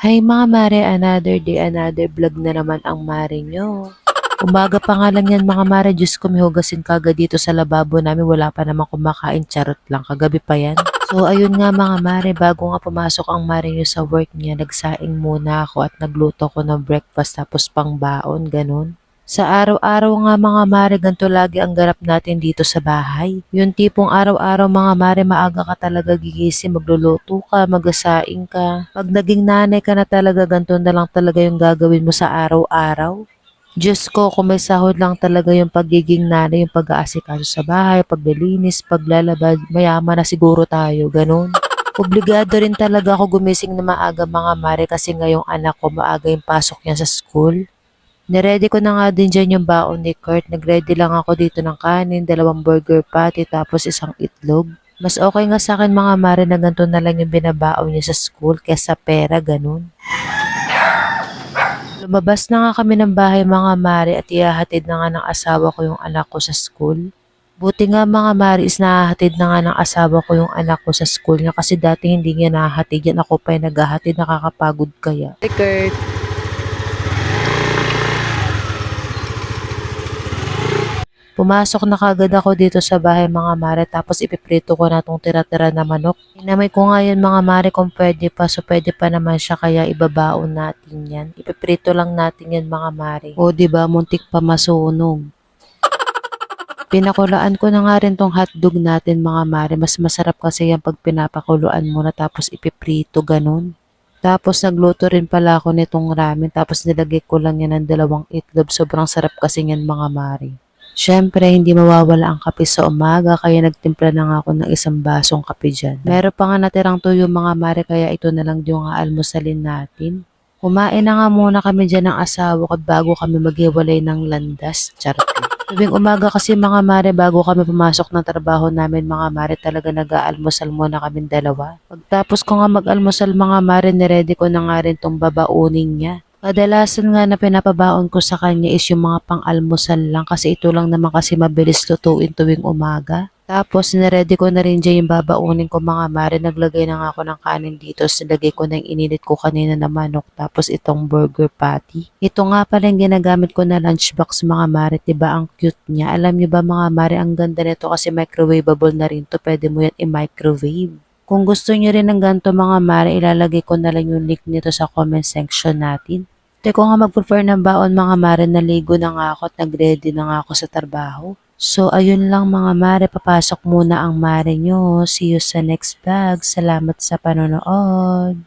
Hay mga mare, another day, another vlog na naman ang mare nyo. Umaga pa nga lang yan mga mare, Diyos ko may hugasin kagad dito sa lababo namin, wala pa namang kumakain, charot lang, kagabi pa yan. So ayun nga mga mare, bago nga pumasok ang mare nyo sa work niya, nagsaing muna ako at nagluto ko ng breakfast tapos pang baon, ganun. Sa araw-araw nga mga mare, ganito lagi ang ganap natin dito sa bahay. Yung tipong araw-araw mga mare, maaga ka talaga gigising, magluluto ka, magasaing ka. Pag naging nanay ka na talaga, ganito na lang talaga yung gagawin mo sa araw-araw. Diyos ko, kung may sahod lang talaga yung pagiging nanay, yung pag-aasikaso sa bahay, paglilinis, paglalaba, mayaman na siguro tayo, ganun. Obligado rin talaga ako gumising na maaga mga mare kasi ngayong anak ko maaga yung pasok niya sa school. Niready ko na nga din dyan yung baon ni Kurt. Nagready lang ako dito ng kanin, 2 burger patty, tapos isang itlog. Mas okay nga sa akin mga mare na ganito na lang yung binabaon niya sa school kesa pera, ganun. Lumabas na nga kami ng bahay mga mare at ihahatid na nga ng asawa ko yung anak ko sa school. Buti nga mga mare is nahahatid na nga ng asawa ko yung anak ko sa school niya kasi dati hindi niya nahahatid yan. Ako pa yung naghahatid, nakakapagod kaya. Hey Kurt! Pumasok na kagad ako dito sa bahay mga mare tapos ipiprito ko na tong tira-tira na manok. Inamay ko nga yan mga mare kung pwede pa, so pwede pa naman siya kaya ibabaon natin yan. Ipiprito lang natin yan mga mare. O diba muntik pa masunog. Pinakuluan ko na nga rin tong hotdog natin mga mare. Mas masarap kasi yan pag pinapakuluan mo na tapos ipiprito ganun. Tapos nagluto rin pala ako nitong ramen tapos nilagay ko lang yan ng 2 itlog. Sobrang sarap kasi yan mga mare. Siyempre, hindi mawawala ang kape sa umaga kaya nagtimpla na nga ako ng 1 basong kape dyan. Meron pa nga natirang tuyo mga mare kaya ito na lang yung aalmusalin natin. Kumain na nga muna kami dyan ng asawa ko bago kami maghiwalay ng landas. Charot lang. Tuwing umaga kasi mga mare bago kami pumasok ng trabaho namin mga mare talaga nag-aalmusal muna kaming dalawa. Pagtapos ko nga mag-almusal mga mare niready ko na nga rin tong babaunin niya. Kadalasan nga na pinapabaon ko sa kanya is yung mga pang-almusal lang kasi ito lang naman kasi mabilis lutuin tuwing umaga. Tapos niready ko na rin dyan yung babaunin ko mga mare. Naglagay na nga ako ng kanin dito. Nilagay ko na yung ininit ko kanina na manok. Tapos itong burger patty. Ito nga pala yung ginagamit ko na lunchbox mga mare. Diba ang cute niya? Alam niyo ba mga mare, ang ganda nito kasi microwavable na rin to. Pwede mo yan i-microwave. Kung gusto niyo rin ng ganito mga mare, ilalagay ko na lang yung link nito sa comment section natin. Teko nga mag-prefer ng baon mga mare, naligo na nga ako at nag-ready na nga ako sa trabaho. So ayun lang mga mare, papasok muna ang mare nyo. See you sa next vlog. Salamat sa panonood.